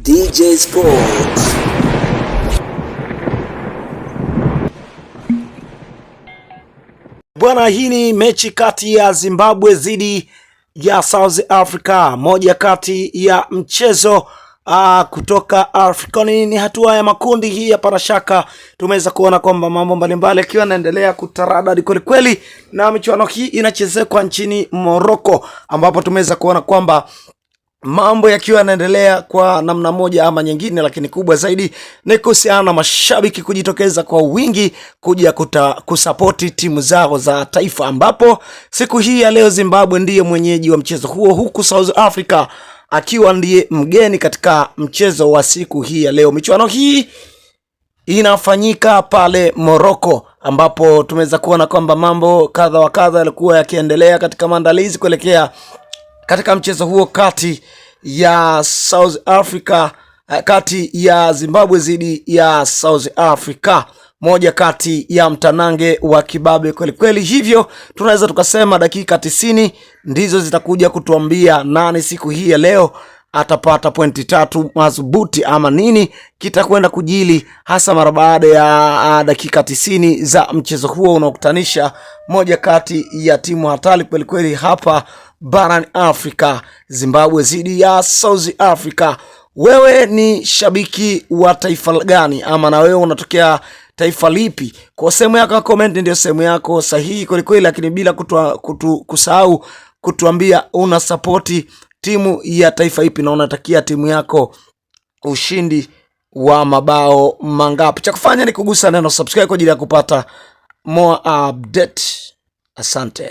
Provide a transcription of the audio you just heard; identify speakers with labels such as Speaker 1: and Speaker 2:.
Speaker 1: DJ Sports. Bwana, hii ni mechi kati ya Zimbabwe dhidi ya South Africa, moja kati ya mchezo kutoka Afrika. Ni hatua ya makundi hii ya parashaka. Tumeweza kuona kwamba mambo mbalimbali yakiwa yanaendelea kutaradadi kweli kweli, na michuano hii inachezekwa nchini Morocco, ambapo tumeweza kuona kwamba mambo yakiwa yanaendelea kwa namna moja ama nyingine, lakini kubwa zaidi ni kuhusiana na mashabiki kujitokeza kwa wingi kuja kusapoti timu zao za taifa, ambapo siku hii ya leo Zimbabwe ndiye mwenyeji wa mchezo huo, huku South Africa akiwa ndiye mgeni katika mchezo wa siku hii ya leo. Michuano hii inafanyika pale Morocco, ambapo tumeweza kuona kwamba mambo kadha wa kadha yalikuwa yakiendelea katika maandalizi kuelekea katika mchezo huo kati ya South Africa, kati ya Zimbabwe dhidi ya South Africa, moja kati ya mtanange wa kibabe kweli kweli. Hivyo tunaweza tukasema dakika 90 ndizo zitakuja kutuambia nani siku hii ya leo atapata pointi 3 madhubuti ama nini kitakwenda kujili, hasa mara baada ya dakika 90 za mchezo huo unaokutanisha moja kati ya timu hatari kweli kweli hapa barani Afrika, Zimbabwe dhidi ya South Africa. Wewe ni shabiki wa taifa gani, ama na wewe unatokea taifa lipi? Kwa sehemu yako ya comment ndio sehemu yako sahihi kweli kweli, lakini bila kusahau kutuambia una support timu ya taifa ipi na unatakia timu yako ushindi wa mabao mangapi. Cha kufanya ni kugusa neno subscribe kwa ajili ya kupata more update. Asante.